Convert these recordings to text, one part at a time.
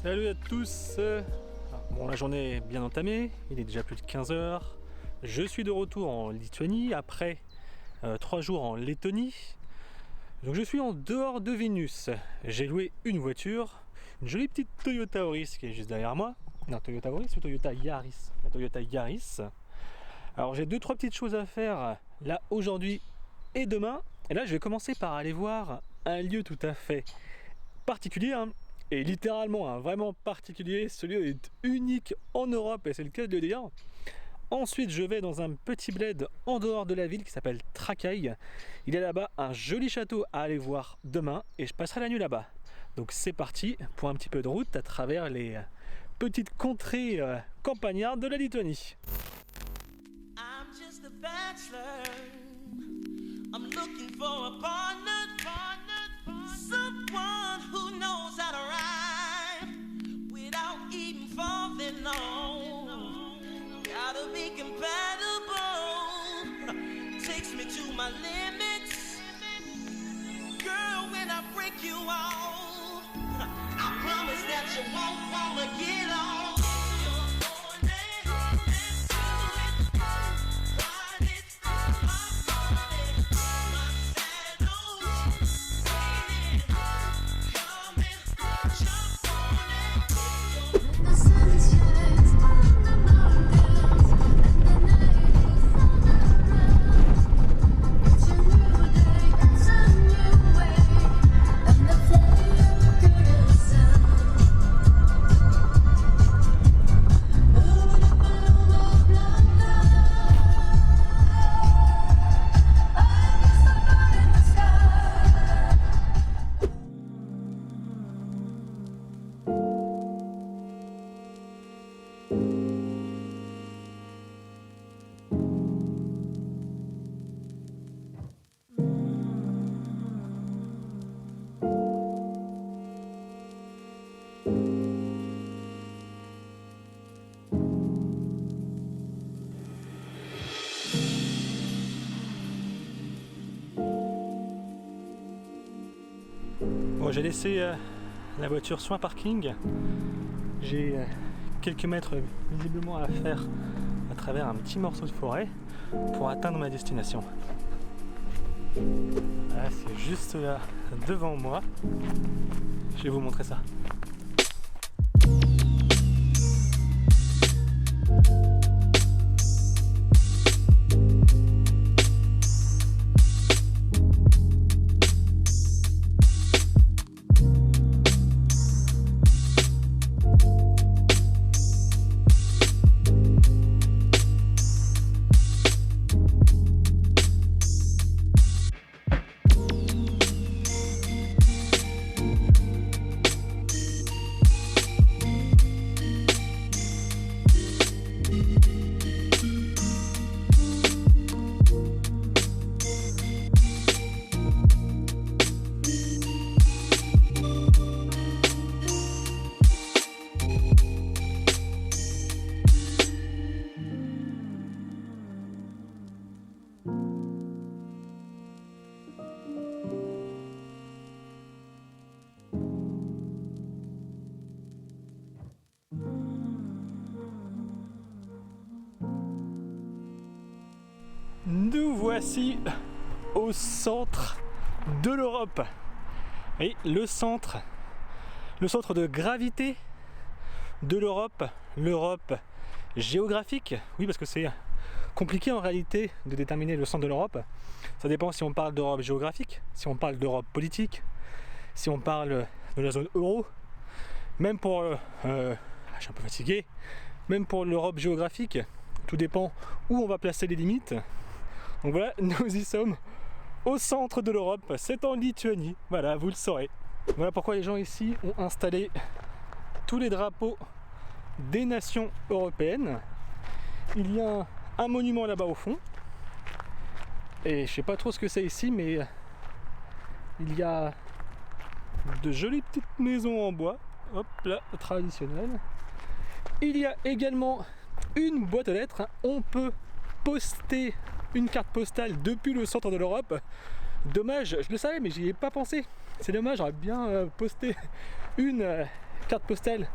Salut à tous. Bon, la journée est bien entamée, il est déjà plus de 15 h. Je suis de retour en Lituanie après 3 jours en Lettonie. Donc je suis en dehors de Vilnius. J'ai loué une voiture, une jolie petite Toyota Auris qui est juste derrière moi. Non, Toyota Auris ou Toyota Yaris? La Toyota Yaris. Alors j'ai 2-3 petites choses à faire là aujourd'hui et demain. Et là je vais commencer par aller voir un lieu tout à fait particulier, hein. Et littéralement vraiment particulier. Ce lieu est unique en Europe et c'est le cas de le dire. Ensuite je vais dans un petit bled en dehors de la ville qui s'appelle Trakai. Il y a là-bas un joli château à aller voir demain et je passerai la nuit là-bas. Donc c'est parti pour un petit peu de route à travers les petites contrées campagnardes de la Lituanie. I'm just a bachelor. I'm looking for a partner. Someone who knows how to ride without even falling on. Gotta be compatible. Takes me to my limits. Girl, when I break you off, I promise that you won't wanna get off. Bon, j'ai laissé la voiture sur un parking. J'ai quelques mètres visiblement à faire à travers un petit morceau de forêt pour atteindre ma destination. Là, c'est juste là devant moi. Je vais vous montrer ça. Nous voici au centre de l'Europe. Et le centre de gravité de l'Europe, l'Europe géographique. Oui, parce que c'est compliqué en réalité de déterminer le centre de l'Europe. Ça dépend si on parle d'Europe géographique, si on parle d'Europe politique, si on parle de la zone euro Même pour, je suis un peu fatigué, même pour l'Europe géographique, tout dépend où on va placer les limites. Donc voilà, nous y sommes au centre de l'Europe, c'est en Lituanie, voilà, vous le saurez. Voilà pourquoi les gens ici ont installé tous les drapeaux des nations européennes. Il y a un monument là-bas au fond, et je sais pas trop ce que c'est ici, mais il y a de jolies petites maisons en bois, hop là, traditionnelles. Il y a également une boîte aux lettres, on peut poster une carte postale depuis le centre de l'Europe. Dommage, je le savais mais j'y ai pas pensé. C'est dommage, j'aurais bien posté une carte postale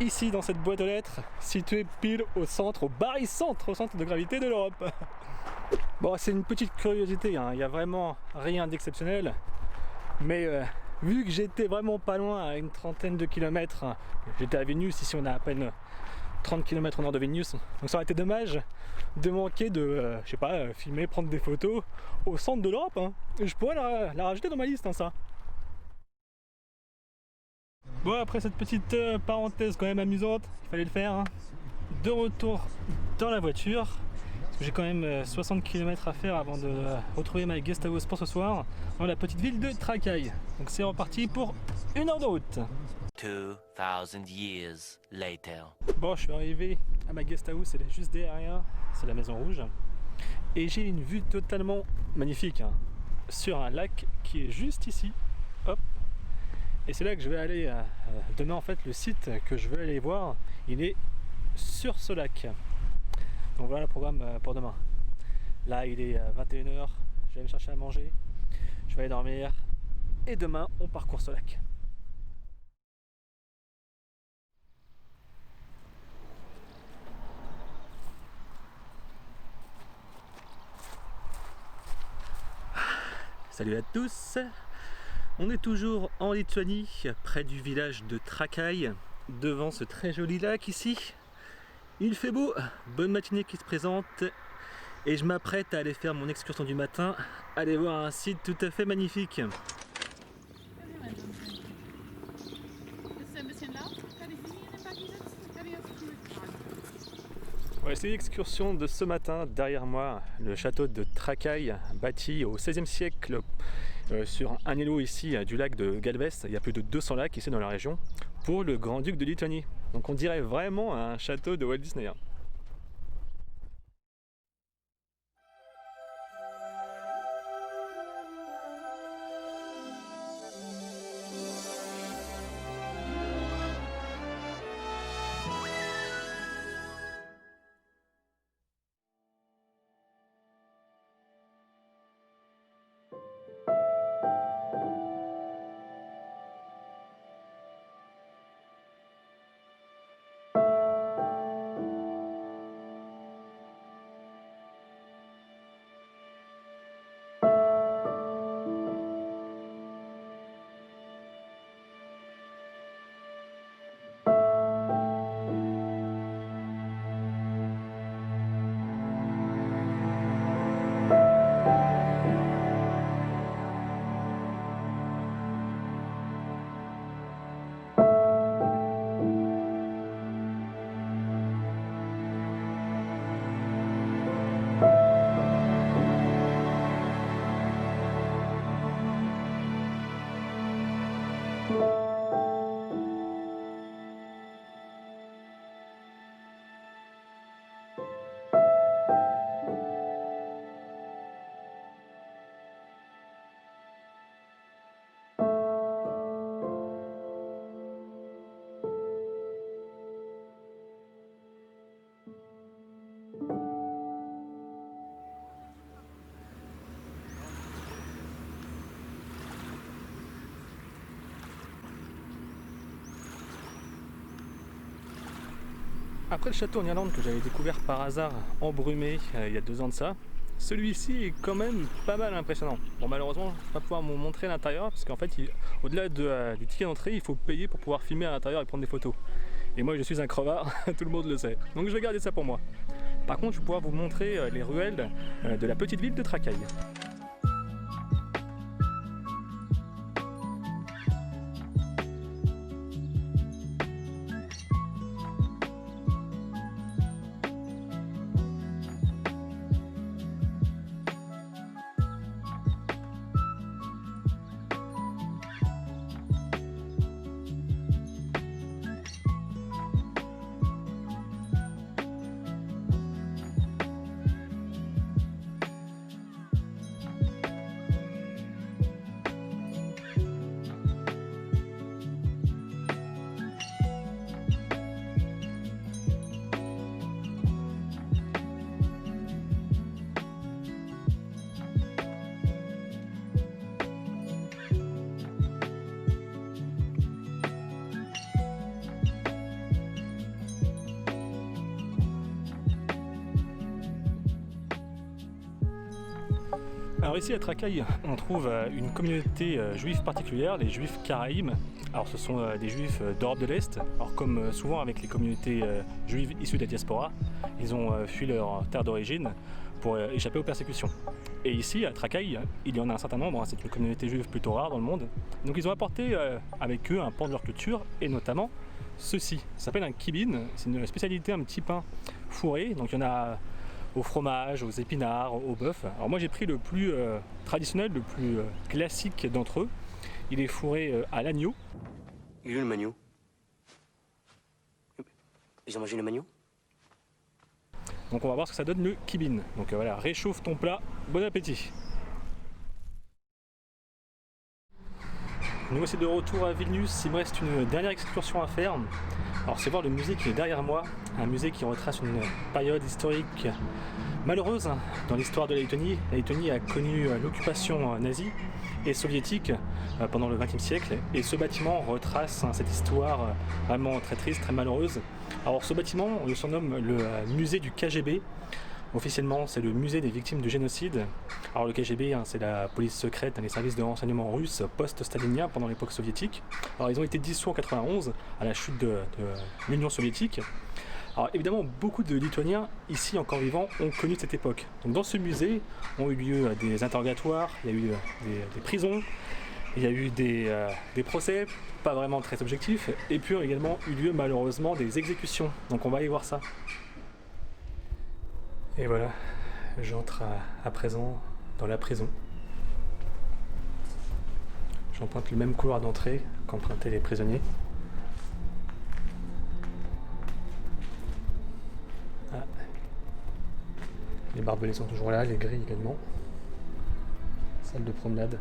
ici dans cette boîte aux lettres, située pile au centre, au barycentre, au centre de gravité de l'Europe. Bon, c'est une petite curiosité, hein. Il n'y a vraiment rien d'exceptionnel, mais vu que j'étais vraiment pas loin, à une trentaine de kilomètres, j'étais à Vilnius, ici on a à peine 30 km au nord de Vilnius, donc ça aurait été dommage de manquer de, je sais pas, filmer, prendre des photos au centre de l'Europe, hein. Je pourrais la rajouter dans ma liste, hein, ça. Bon, après cette petite parenthèse quand même amusante, il fallait le faire, hein. De retour dans la voiture, parce que j'ai quand même 60 km à faire avant de retrouver ma guest house pour ce soir, dans la petite ville de Trakai. Donc c'est reparti pour 1 heure de route. 2000 years later. Bon, je suis arrivé à ma guest house, elle est juste derrière, c'est la Maison Rouge. Et j'ai une vue totalement magnifique, hein, sur un lac qui est juste ici. Hop. Et c'est là que je vais aller demain. En fait, le site que je veux aller voir, il est sur ce lac. Donc voilà le programme pour demain. Là, il est 21h, je vais aller me chercher à manger, je vais aller dormir. Et demain, on parcourt ce lac. Salut à tous, on est toujours en Lituanie, près du village de Trakai, devant ce très joli lac ici. Il fait beau, bonne matinée qui se présente, et je m'apprête à aller faire mon excursion du matin, aller voir un site tout à fait magnifique. Ouais, c'est l'excursion de ce matin. Derrière moi, le château de Trakai, bâti au XVIe siècle sur un îlot ici du lac de Galvez. Il y a plus de 200 lacs ici dans la région pour le grand-duc de Lituanie. Donc on dirait vraiment un château de Walt Disney. Après le château en Irlande que j'avais découvert par hasard embrumé il y a 2 ans de ça, celui-ci est quand même pas mal impressionnant. Bon, malheureusement je ne vais pas pouvoir vous montrer l'intérieur parce qu'en fait au-delà du ticket d'entrée il faut payer pour pouvoir filmer à l'intérieur et prendre des photos. Et moi je suis un crevard, tout le monde le sait. Donc je vais garder ça pour moi. Par contre je vais pouvoir vous montrer les ruelles de la petite ville de Trakai. Alors ici à Tracaille, on trouve une communauté juive particulière, les juifs karaïm. Alors ce sont des juifs d'Europe de l'Est. Alors comme souvent avec les communautés juives issues de la diaspora, ils ont fui leur terre d'origine pour échapper aux persécutions. Et ici à Tracaille, il y en a un certain nombre, c'est une communauté juive plutôt rare dans le monde. Donc ils ont apporté avec eux un pan de leur culture et notamment ceci. Ça s'appelle un kibin, c'est une spécialité, un petit pain fourré. Donc il y en a au fromage, aux épinards, au bœuf. Alors moi j'ai pris le plus traditionnel, le plus classique d'entre eux. Il est fourré à l'agneau. Il est où le magneau? Ils ont mangé le magneau? Donc on va voir ce que ça donne le kibin. Donc voilà, réchauffe ton plat, bon appétit. Nous voici de retour à Vilnius, il me reste une dernière excursion à faire. Alors c'est voir le musée qui est derrière moi, un musée qui retrace une période historique malheureuse dans l'histoire de la Lettonie. La Lettonie a connu l'occupation nazie et soviétique pendant le XXe siècle et ce bâtiment retrace cette histoire vraiment très triste, très malheureuse. Alors ce bâtiment, on le surnomme le musée du KGB. Officiellement, c'est le musée des victimes du génocide. Alors le KGB, c'est la police secrète, les services de renseignement russes post-staliniens pendant l'époque soviétique. Alors ils ont été dissous en 91 à la chute de l'Union soviétique. Alors évidemment, beaucoup de Lituaniens ici encore vivants ont connu cette époque. Donc dans ce musée ont eu lieu des interrogatoires, il y a eu des prisons, il y a eu des procès, pas vraiment très objectifs, et puis ont également eu lieu malheureusement des exécutions. Donc on va aller voir ça. Et voilà, j'entre à présent dans la prison. J'emprunte le même couloir d'entrée qu'empruntaient les prisonniers. Ah. Les barbelés sont toujours là, les grilles également. Salle de promenade.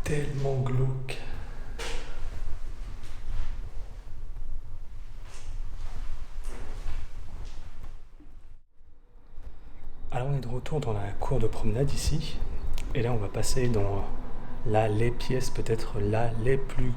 Tellement glauque. Alors on est de retour dans la cour de promenade ici. Et là on va passer dans les pièces peut-être les plus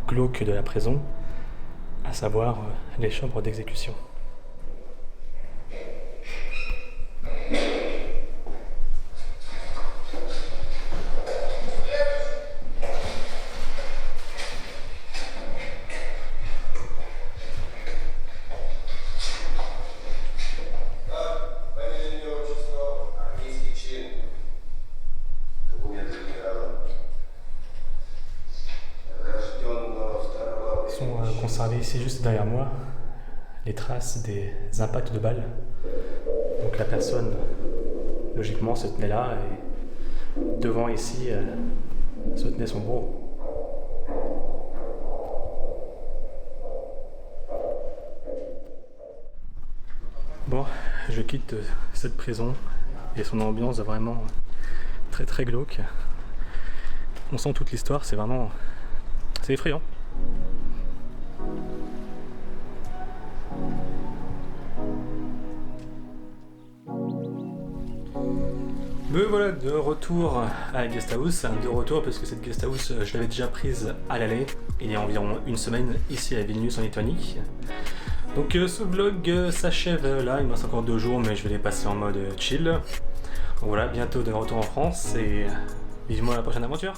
glauques de la prison, à savoir les chambres d'exécution. Conservé ici juste derrière moi les traces des impacts de balles. Donc la personne logiquement se tenait là et devant ici se tenait son bourreau. Bon, je quitte cette prison et son ambiance est vraiment très très glauque. On sent toute l'histoire, c'est effrayant. Me voilà de retour à la guest house, de retour parce que cette guest house je l'avais déjà prise à l'aller il y a environ une semaine ici à Vilnius en Lituanie. Donc ce vlog s'achève là, il me reste encore 2 jours mais je vais les passer en mode chill. Donc voilà, bientôt de retour en France et vivement à la prochaine aventure.